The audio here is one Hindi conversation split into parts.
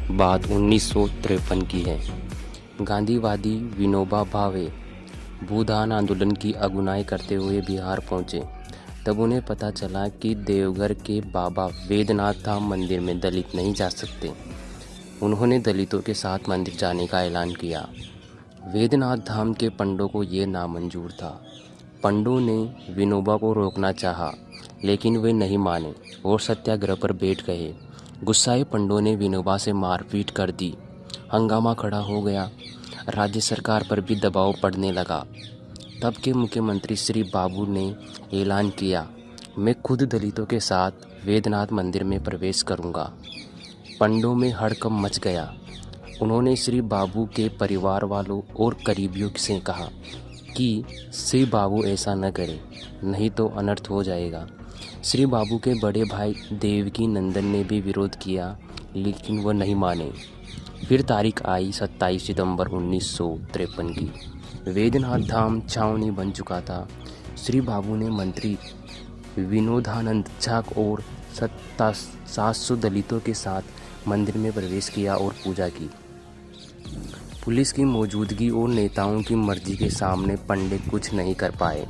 बात 1953 की है। गांधीवादी विनोबा भावे भूदान आंदोलन की अगुवाई करते हुए बिहार पहुंचे। तब उन्हें पता चला कि देवघर के बाबा वैद्यनाथ धाम मंदिर में दलित नहीं जा सकते। उन्होंने दलितों के साथ मंदिर जाने का ऐलान किया। वैद्यनाथ धाम के पंडों को ये नामंजूर था। पंडों ने विनोबा को रोकना चाहा, लेकिन वे नहीं माने और सत्याग्रह पर बैठ गए। गुस्साए पंडों ने विनोबा से मारपीट कर दी। हंगामा खड़ा हो गया। राज्य सरकार पर भी दबाव पड़ने लगा। तब के मुख्यमंत्री श्री बाबू ने ऐलान किया, मैं खुद दलितों के साथ वैद्यनाथ मंदिर में प्रवेश करूंगा। पंडों में हड़कंप मच गया। उन्होंने श्री बाबू के परिवार वालों और करीबियों से कहा कि श्री बाबू ऐसा न करें, नहीं तो अनर्थ हो जाएगा। श्री बाबू के बड़े भाई देवकी नंदन ने भी विरोध किया, लेकिन वह नहीं माने। फिर तारीख आई 27 सितंबर 1953 की। वैद्यनाथ धाम छावनी बन चुका था। श्री बाबू ने मंत्री विनोदानंद झा और 700 दलितों के साथ मंदिर में प्रवेश किया और पूजा की। पुलिस की मौजूदगी और नेताओं की मर्जी के सामने पंडित कुछ नहीं कर पाए।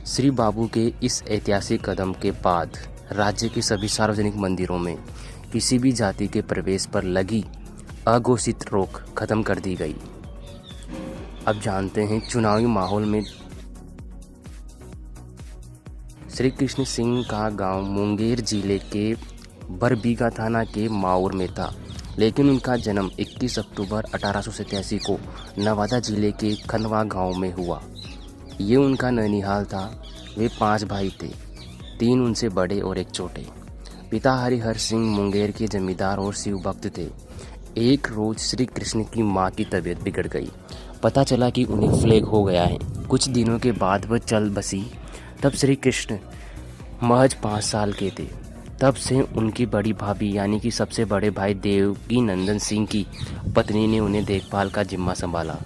श्री बाबू के इस ऐतिहासिक कदम के बाद राज्य के सभी सार्वजनिक मंदिरों में किसी भी जाति के प्रवेश पर लगी अघोषित रोक खत्म कर दी गई। अब जानते हैं चुनावी माहौल में श्री कृष्ण सिंह का गांव मुंगेर जिले के बरबीघा थाना के माउर में था, लेकिन उनका जन्म 21 अक्टूबर 1887 को नवादा जिले के खनवा गांव में हुआ। ये उनका ननिहाल था। वे 5 भाई थे, 3 उनसे बड़े और 1 छोटे। पिता हरिहर सिंह मुंगेर के जमींदार और शिव भक्त थे। एक रोज श्री कृष्ण की मां की तबीयत बिगड़ गई। पता चला कि उन्हें प्लेग हो गया है। कुछ दिनों के बाद वह चल बसी। तब श्री कृष्ण महज 5 साल के थे। तब से उनकी बड़ी भाभी यानी कि सबसे बड़े भाई देवकी नंदन सिंह की पत्नी ने उन्हें देखभाल का जिम्मा संभाला।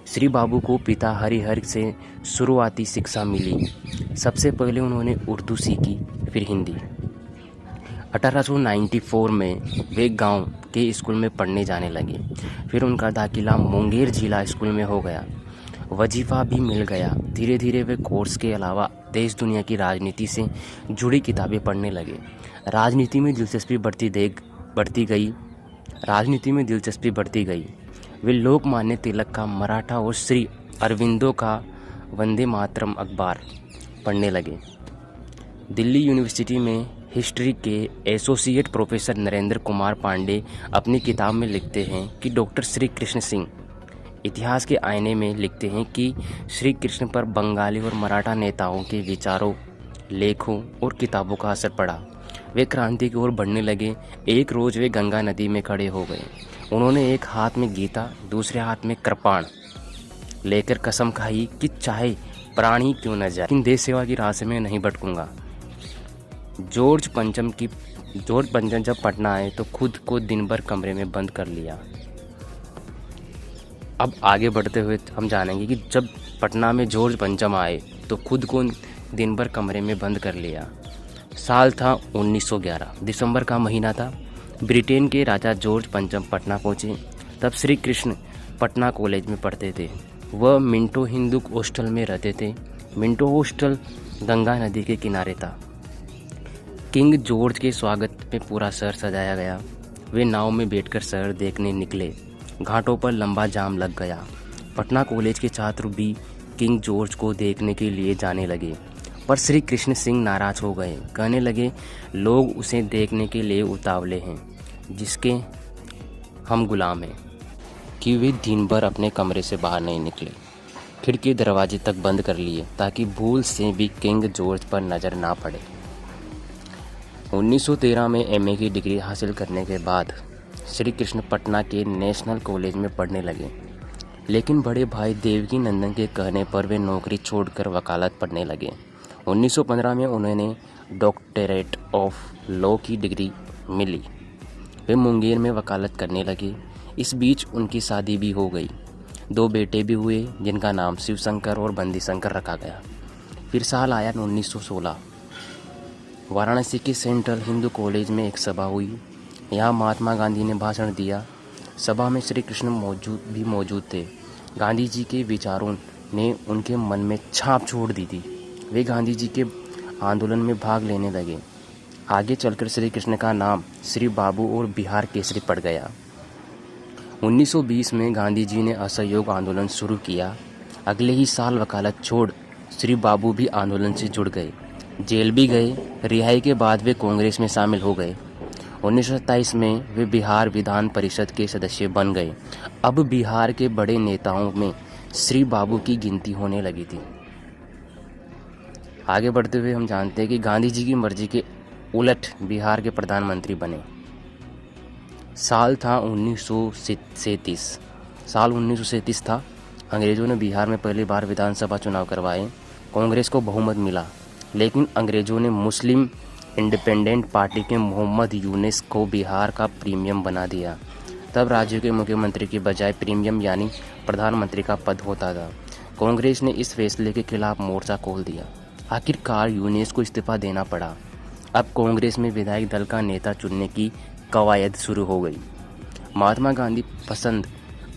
श्री बाबू को पिता हरिहर से शुरुआती शिक्षा मिली। सबसे पहले उन्होंने उर्दू सीखी, फिर हिंदी। 1894 में वे गांव के स्कूल में पढ़ने जाने लगे। फिर उनका दाखिला मुंगेर जिला स्कूल में हो गया। वजीफा भी मिल गया। धीरे धीरे वे कोर्स के अलावा देश दुनिया की राजनीति से जुड़ी किताबें पढ़ने लगे। राजनीति में दिलचस्पी बढ़ती गई। वे लोकमान्य तिलक का मराठा और श्री अरविंदो का वंदे मातरम अखबार पढ़ने लगे। दिल्ली यूनिवर्सिटी में हिस्ट्री के एसोसिएट प्रोफेसर नरेंद्र कुमार पांडे अपनी किताब में लिखते हैं कि डॉक्टर श्री कृष्ण सिंह इतिहास के आईने में लिखते हैं कि श्री कृष्ण पर बंगाली और मराठा नेताओं के विचारों, लेखों और किताबों का असर पड़ा। वे क्रांति की ओर बढ़ने लगे। एक रोज वे गंगा नदी में खड़े हो गए। उन्होंने एक हाथ में गीता, दूसरे हाथ में कृपाण लेकर कसम खाई कि चाहे प्राण ही क्यों न जाए, लेकिन देश सेवा की राह से मैं नहीं भटकूंगा। जॉर्ज पंचम जब पटना आए तो खुद को दिन भर कमरे में बंद कर लिया। अब आगे बढ़ते हुए हम जानेंगे कि जब पटना में जॉर्ज पंचम आए तो खुद को दिन भर कमरे में बंद कर लिया। साल था 1911, दिसंबर का महीना था। ब्रिटेन के राजा जॉर्ज पंचम पटना पहुंचे। तब श्री कृष्ण पटना कॉलेज में पढ़ते थे। वह मिंटो हिंदू हॉस्टल में रहते थे। मिंटो हॉस्टल गंगा नदी के किनारे था। किंग जॉर्ज के स्वागत में पूरा शहर सजाया गया। वे नाव में बैठकर शहर देखने निकले। घाटों पर लंबा जाम लग गया। पटना कॉलेज के छात्र भी किंग जॉर्ज को देखने के लिए जाने लगे, पर श्री कृष्ण सिंह नाराज हो गए। कहने लगे, लोग उसे देखने के लिए उतावले हैं जिसके हम गुलाम हैं, कि वे दिन भर अपने कमरे से बाहर नहीं निकले। खिड़की दरवाजे तक बंद कर लिए ताकि भूल से भी किंग जॉर्ज पर नज़र ना पड़े। 1913 में एमए की डिग्री हासिल करने के बाद श्री कृष्ण पटना के नेशनल कॉलेज में पढ़ने लगे, लेकिन बड़े भाई देवकी नंदन के कहने पर वे नौकरी छोड़कर वकालत पढ़ने लगे। 1915 में उन्होंने डॉक्टरेट ऑफ लॉ की डिग्री मिली। वे मुंगेर में वकालत करने लगे। इस बीच उनकी शादी भी हो गई। 2 बेटे भी हुए जिनका नाम शिवशंकर और बंदी शंकर रखा गया। फिर साल आया 1916। वाराणसी के सेंट्रल हिंदू कॉलेज में एक सभा हुई। यहाँ महात्मा गांधी ने भाषण दिया। सभा में श्री कृष्ण मौजूद थे। गांधी जी के विचारों ने उनके मन में छाप छोड़ दी थी। वे गांधी जी के आंदोलन में भाग लेने लगे। आगे चलकर श्री कृष्ण का नाम श्री बाबू और बिहार केसरी पड़ गया। 1920 में गांधी जी ने असहयोग आंदोलन शुरू किया। अगले ही साल वकालत छोड़ श्री बाबू भी आंदोलन से जुड़ गए, जेल भी गए। रिहाई के बाद वे कांग्रेस में शामिल हो गए। 1927 में वे बिहार विधान परिषद के सदस्य बन गए। अब बिहार के बड़े नेताओं में श्री बाबू की गिनती होने लगी थी। आगे बढ़ते हुए हम जानते हैं कि गांधी जी की मर्जी के उलट बिहार के प्रधानमंत्री बने। साल था 1937। साल 1937 था। अंग्रेज़ों ने बिहार में पहली बार विधानसभा चुनाव करवाए। कांग्रेस को बहुमत मिला, लेकिन अंग्रेज़ों ने मुस्लिम इंडिपेंडेंट पार्टी के मोहम्मद यूनुस को बिहार का प्रीमियम बना दिया। तब राज्य के मुख्यमंत्री की बजाय प्रीमियम यानी प्रधानमंत्री का पद होता था। कांग्रेस ने इस फैसले के खिलाफ मोर्चा खोल दिया। आखिरकार यूनुस को इस्तीफा देना पड़ा। अब कांग्रेस में विधायक दल का नेता चुनने की कवायद शुरू हो गई। महात्मा गांधी पसंद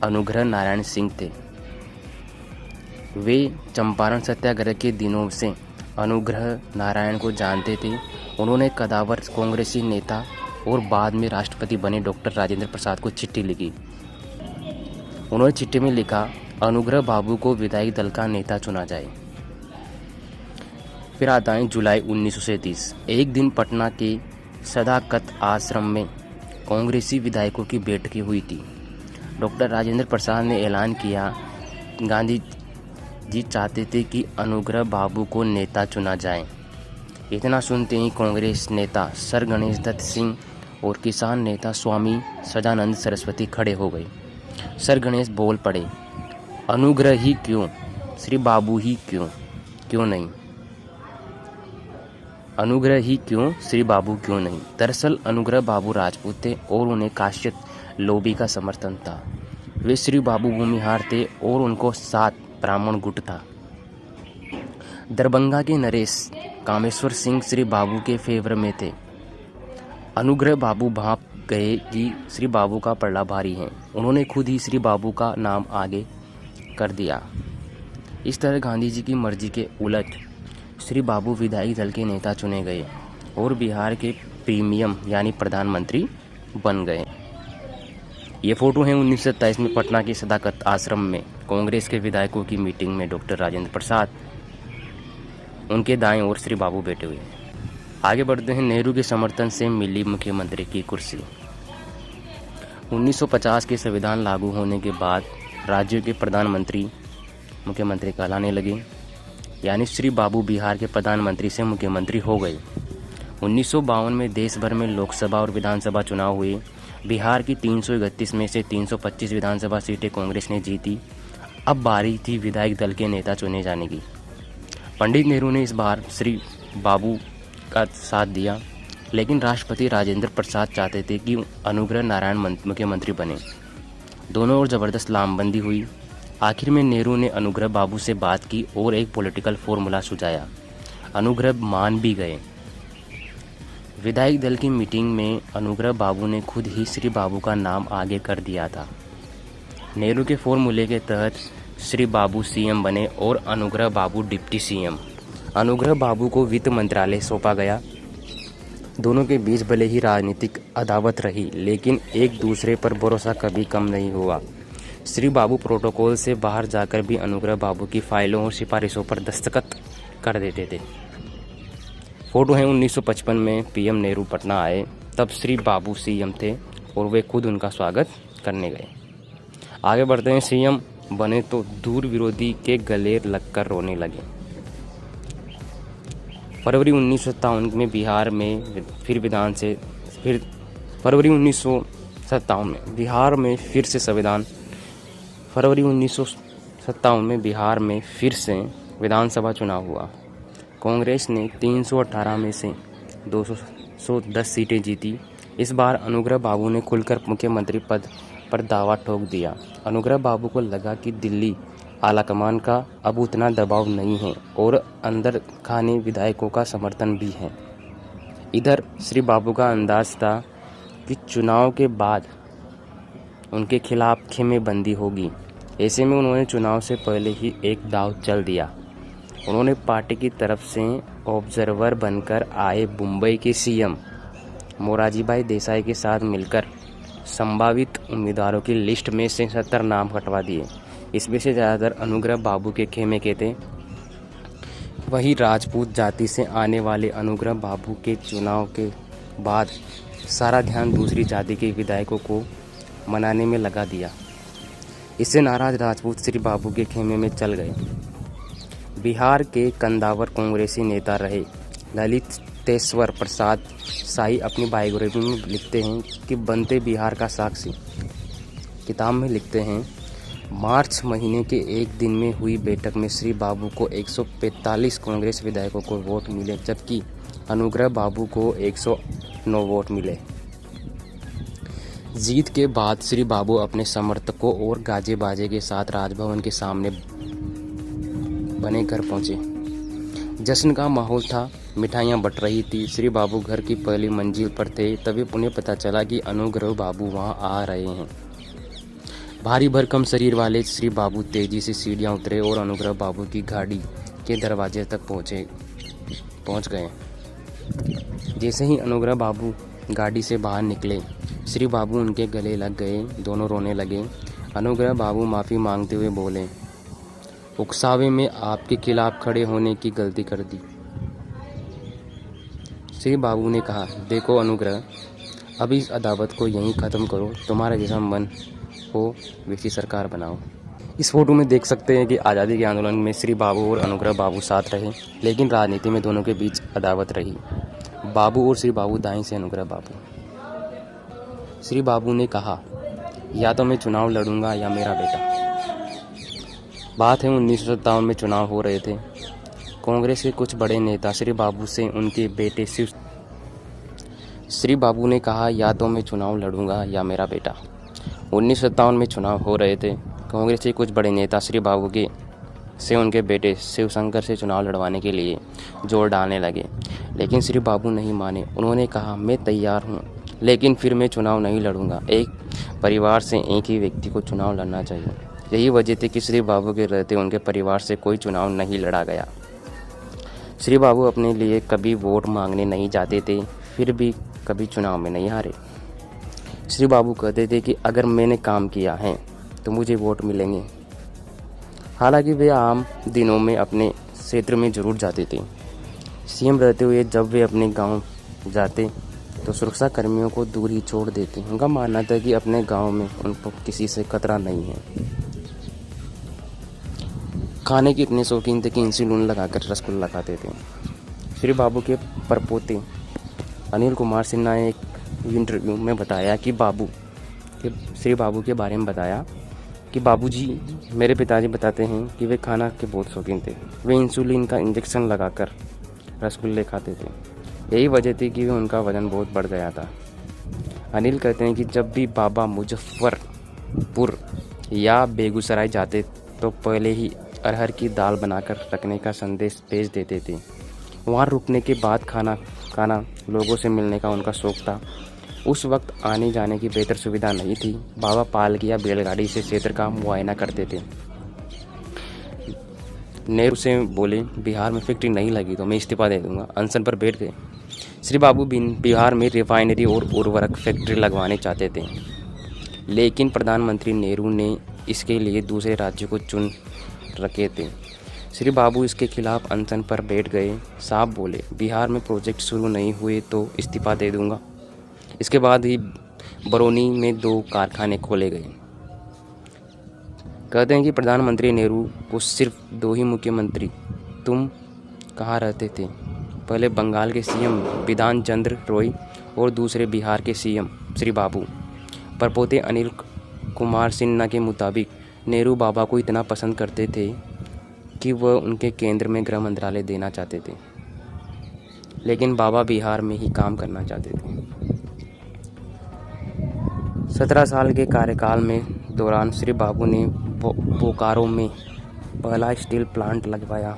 अनुग्रह नारायण सिंह थे। वे चंपारण सत्याग्रह के दिनों से अनुग्रह नारायण को जानते थे। उन्होंने कदावर कांग्रेसी नेता और बाद में राष्ट्रपति बने डॉक्टर राजेंद्र प्रसाद को चिट्ठी लिखी। उन्होंने चिट्ठी में लिखा, अनुग्रह बाबू को विधायक दल का नेता चुना जाए। फिर आता है जुलाई 1937। एक दिन पटना के सदाकत आश्रम में कांग्रेसी विधायकों की बैठक हुई थी। डॉक्टर राजेंद्र प्रसाद ने ऐलान किया, गांधी जी चाहते थे कि अनुग्रह बाबू को नेता चुना जाए। इतना सुनते ही कांग्रेस नेता सर गणेश दत्त सिंह और किसान नेता स्वामी सदानंद सरस्वती खड़े हो गए। सर गणेश बोल पड़े, अनुग्रह ही क्यों, श्री बाबू ही क्यों नहीं, अनुग्रह ही क्यों, श्री बाबू क्यों नहीं। दरअसल अनुग्रह बाबू राजपूत थे और उन्हें काश्यप लोबी का समर्थन था। वे श्री बाबू भूमिहार थे और उनको 7 ब्राह्मण गुट था। दरभंगा के नरेश कामेश्वर सिंह श्री बाबू के फेवर में थे। अनुग्रह बाबू भाप गए कि श्री बाबू का पलड़ा भारी है। उन्होंने खुद ही श्री बाबू का नाम आगे कर दिया। इस तरह गांधी जी की मर्जी के उलट श्री बाबू विधायक दल के नेता चुने गए और बिहार के प्रीमियम यानी प्रधानमंत्री बन गए। ये फोटो है 1927 में पटना के सदाकत आश्रम में कांग्रेस के विधायकों की मीटिंग में डॉक्टर राजेंद्र प्रसाद, उनके दाएं ओर श्री बाबू बैठे हुए। आगे बढ़ते हैं। नेहरू के समर्थन से मिली मुख्यमंत्री की कुर्सी। 1950 के संविधान लागू होने के बाद राज्यों के प्रधानमंत्री मुख्यमंत्री कहलाने लगे, यानी श्री बाबू बिहार के प्रधानमंत्री से मुख्यमंत्री हो गए। 1952 में देश भर में लोकसभा और विधानसभा चुनाव हुए। बिहार की 331 में से 325 विधानसभा सीटें कांग्रेस ने जीती। अब बारी थी विधायक दल के नेता चुने जाने की। पंडित नेहरू ने इस बार श्री बाबू का साथ दिया, लेकिन राष्ट्रपति राजेंद्र प्रसाद चाहते थे कि अनुग्रह नारायण मुख्यमंत्री बने। दोनों ओर जबरदस्त लामबंदी हुई। आखिर में नेहरू ने अनुग्रह बाबू से बात की और एक पॉलिटिकल फॉर्मूला सुझाया। अनुग्रह मान भी गए। विधायक दल की मीटिंग में अनुग्रह बाबू ने खुद ही श्री बाबू का नाम आगे कर दिया था। नेहरू के फॉर्मूले के तहत श्री बाबू सीएम बने और अनुग्रह बाबू डिप्टी सीएम। अनुग्रह बाबू को वित्त मंत्रालय सौंपा गया। दोनों के बीच भले ही राजनीतिक अदावत रही, लेकिन एक दूसरे पर भरोसा कभी कम नहीं हुआ। श्री बाबू प्रोटोकॉल से बाहर जाकर भी अनुग्रह बाबू की फाइलों और सिफारिशों पर दस्तखत कर देते थे। फोटो है 1955 में पीएम नेहरू पटना आए। तब श्री बाबू सीएम थे और वे खुद उनका स्वागत करने गए। आगे बढ़ते हैं। सीएम बने तो दूर विरोधी के गले लगकर रोने लगे। फरवरी 1957 में बिहार में फरवरी 1957 में बिहार में फिर से विधानसभा चुनाव हुआ। कांग्रेस ने 318 में से 210 सीटें जीती। इस बार अनुग्रह बाबू ने खुलकर मुख्यमंत्री पद पर दावा ठोक दिया। अनुग्रह बाबू को लगा कि दिल्ली आलाकमान का अब उतना दबाव नहीं है और अंदर खाने विधायकों का समर्थन भी है। इधर श्री बाबू का अंदाज था कि चुनाव के बाद उनके खिलाफ खेमेबंदी होगी। ऐसे में उन्होंने चुनाव से पहले ही एक दांव चल दिया। उन्होंने पार्टी की तरफ से ऑब्जर्वर बनकर आए मुंबई के सीएम मोरारजी भाई देसाई के साथ मिलकर संभावित उम्मीदवारों की लिस्ट में से 70 नाम हटवा दिए। इसमें से ज़्यादातर अनुग्रह बाबू के खेमे के थे। वही राजपूत जाति से आने वाले अनुग्रह बाबू के चुनाव के बाद सारा ध्यान दूसरी जाति के विधायकों को मनाने में लगा दिया। इससे नाराज राजपूत श्री बाबू के खेमे में चल गए। बिहार के कंदावर कांग्रेसी नेता रहे ललितेश्वर प्रसाद शाही अपनी बायोग्राफी में लिखते हैं कि बनते बिहार का साक्षी किताब में लिखते हैं, मार्च महीने के एक दिन में हुई बैठक में श्री बाबू को 145 कांग्रेस विधायकों को वोट मिले, जबकि अनुग्रह बाबू को 109 वोट मिले। जीत के बाद श्री बाबू अपने समर्थकों और गाजे बाजे के साथ राजभवन के सामने बने घर पहुंचे। जश्न का माहौल था, मिठाइयाँ बट रही थी। श्री बाबू घर की पहली मंजिल पर थे, तभी उन्हें पता चला कि अनुग्रह बाबू वहां आ रहे हैं। भारी भरकम शरीर वाले श्री बाबू तेजी से सीढ़ियां उतरे और अनुग्रह बाबू की गाड़ी के दरवाजे तक पहुंच गए। जैसे ही अनुग्रह बाबू गाड़ी से बाहर निकले, श्री बाबू उनके गले लग गए। दोनों रोने लगे। अनुग्रह बाबू माफ़ी मांगते हुए बोले, उकसावे में आपके खिलाफ खड़े होने की गलती कर दी। श्री बाबू ने कहा, देखो अनुग्रह, अभी इस अदावत को यहीं ख़त्म करो। तुम्हारा जैसा मन हो वैसी सरकार बनाओ। इस फोटो में देख सकते हैं कि आज़ादी के आंदोलन में श्री बाबू और अनुग्रह बाबू साथ रहे, लेकिन राजनीति में दोनों के बीच अदावत रही। बाबू और श्री बाबू दाएं से अनुग्रह बाबू। श्री बाबू ने कहा, या तो मैं चुनाव लड़ूंगा या मेरा बेटा। बात है 1957 में चुनाव हो रहे थे। कांग्रेस के कुछ बड़े नेता श्री बाबू से उनके बेटे श्री बाबू ने कहा, या तो मैं चुनाव लड़ूंगा या मेरा बेटा। 1957 में चुनाव हो रहे थे। कांग्रेस के कुछ बड़े नेता श्री बाबू से उनके बेटे शिवशंकर से चुनाव लड़वाने के लिए जोर डालने लगे, लेकिन श्री बाबू नहीं माने। उन्होंने कहा, मैं तैयार हूँ, लेकिन फिर मैं चुनाव नहीं लड़ूंगा। एक परिवार से एक ही व्यक्ति को चुनाव लड़ना चाहिए। यही वजह थी कि श्री बाबू के रहते उनके परिवार से कोई चुनाव नहीं लड़ा गया। श्री बाबू अपने लिए कभी वोट मांगने नहीं जाते थे, फिर भी कभी चुनाव में नहीं हारे। श्री बाबू कहते थे कि अगर मैंने काम किया है तो मुझे वोट मिलेंगे। हालांकि वे आम दिनों में अपने क्षेत्र में जरूर जाते थे। सीएम रहते हुए जब वे अपने गांव जाते तो सुरक्षा कर्मियों को दूर ही छोड़ देते। उनका मानना था कि अपने गांव में उनको किसी से खतरा नहीं है। खाने के इतने शौकीन थे कि इंसुलिन लगाकर रसगुल्ला खाते थे। श्री बाबू के परपोते अनिल कुमार सिन्हा ने एक इंटरव्यू में बताया कि श्री बाबू के बारे में बताया कि बाबूजी, मेरे पिताजी बताते हैं कि वे खाना के बहुत शौकीन थे। वे इंसुलिन का इंजेक्शन लगाकर रसगुल्ले खाते थे। यही वजह थी कि उनका वजन बहुत बढ़ गया था। अनिल कहते हैं कि जब भी बाबा मुजफ्फरपुर या बेगूसराय जाते तो पहले ही अरहर की दाल बनाकर रखने का संदेश भेज देते थे। वहाँ रुकने के बाद खाना लोगों से मिलने का उनका शौक था। उस वक्त आने जाने की बेहतर सुविधा नहीं थी। बाबा पालकी या बैलगाड़ी से क्षेत्र का मुआयना करते थे। नेहरू से बोले, बिहार में फैक्ट्री नहीं लगी तो मैं इस्तीफा दे दूंगा। अनशन पर बैठ गए। श्री बाबू बिहार में रिफाइनरी और उर्वरक फैक्ट्री लगवाने चाहते थे, लेकिन प्रधानमंत्री नेहरू ने इसके लिए दूसरे राज्यों को चुन रखे थे। श्री बाबू इसके खिलाफ अनशन पर बैठ गए। साफ बोले, बिहार में प्रोजेक्ट शुरू नहीं हुए तो इस्तीफा दे दूंगा। इसके बाद ही बरौनी में 2 कारखाने खोले गए। कहते हैं कि प्रधानमंत्री नेहरू को सिर्फ 2 ही मुख्यमंत्री तुम कहाँ रहते थे, पहले बंगाल के सीएम बिधान चंद्र रॉय और दूसरे बिहार के सीएम श्री बाबू। परपोते अनिल कुमार सिन्हा के मुताबिक नेहरू बाबा को इतना पसंद करते थे कि वह उनके केंद्र में गृह मंत्रालय देना चाहते थे, लेकिन बाबा बिहार में ही काम करना चाहते थे। 17 साल के कार्यकाल में दौरान श्री बाबू ने बोकारो में पहला स्टील प्लांट लगवाया,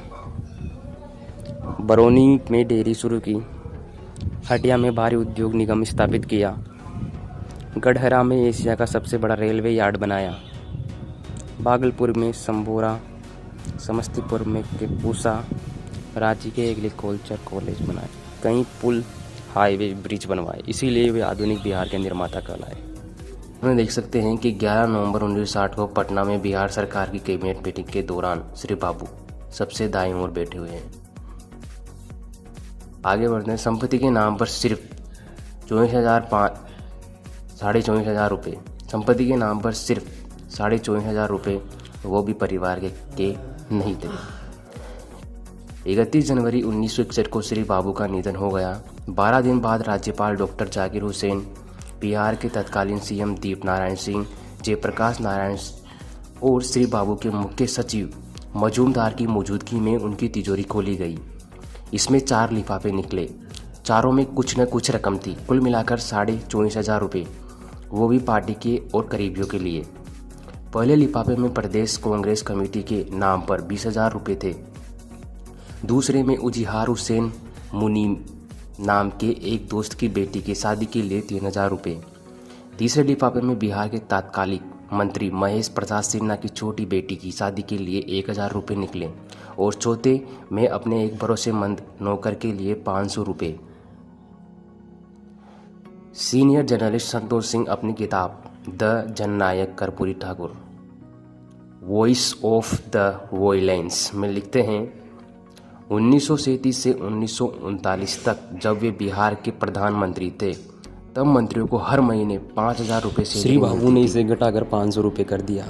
बरौनी में डेयरी शुरू की, हटिया में भारी उद्योग निगम स्थापित किया, गढ़हरा में एशिया का सबसे बड़ा रेलवे यार्ड बनाया। भागलपुर में संबोरा, समस्तीपुर में के पूसा, रांची के एग्रीकल्चर कॉलेज बनाए। कई पुल, हाईवे, ब्रिज बनवाए, इसीलिए वे आधुनिक बिहार के निर्माता कहलाए। हम देख सकते हैं कि 11 नवंबर 1960 को पटना में बिहार सरकार की कैबिनेट मीटिंग के दौरान श्री बाबू सबसे दाईं ओर बैठे हुए हैं। आगे बढ़ते हैं। संपत्ति के नाम पर सिर्फ 24,500 रुपये। संपत्ति के नाम पर सिर्फ 24,500 रुपये, वो भी परिवार के नहीं थे। 31 जनवरी 1961 को श्री बाबू का निधन हो गया। 12 दिन बाद राज्यपाल डॉक्टर जाकिर हुसैन, बिहार के तत्कालीन सीएम दीप नारायण सिंह, जयप्रकाश नारायण और श्री बाबू के मुख्य सचिव मजूमदार की मौजूदगी में उनकी तिजोरी खोली गई। इसमें 4 लिफाफे निकले। चारों में कुछ न कुछ रकम थी। कुल मिलाकर 24,500 रुपये, वो भी पार्टी के और करीबियों के लिए। पहले लिफाफे में प्रदेश कांग्रेस कमेटी के नाम पर 20,000 रुपये थे। दूसरे में उजिहार हुसैन मुनीम नाम के एक दोस्त की बेटी की शादी के लिए 3,000 रुपये। तीसरे लिफाफे में बिहार के तत्कालीन मंत्री महेश प्रसाद सिन्हा की छोटी बेटी की शादी के लिए 1,000 रुपये निकले। और चौथे में अपने एक भरोसेमंद नौकर के लिए 500 रुपये। सीनियर जर्नलिस्ट संतोष सिंह अपनी किताब the Jannayak Karpoori Thakur, voice of the violence में लिखते हैं, 1937 से 1939 तक जब वे बिहार के प्रधानमंत्री थे, तब मंत्रियों को हर महीने 5,000 रुपये से श्री बाबू ने इसे घटाकर 500 रुपये कर दिया।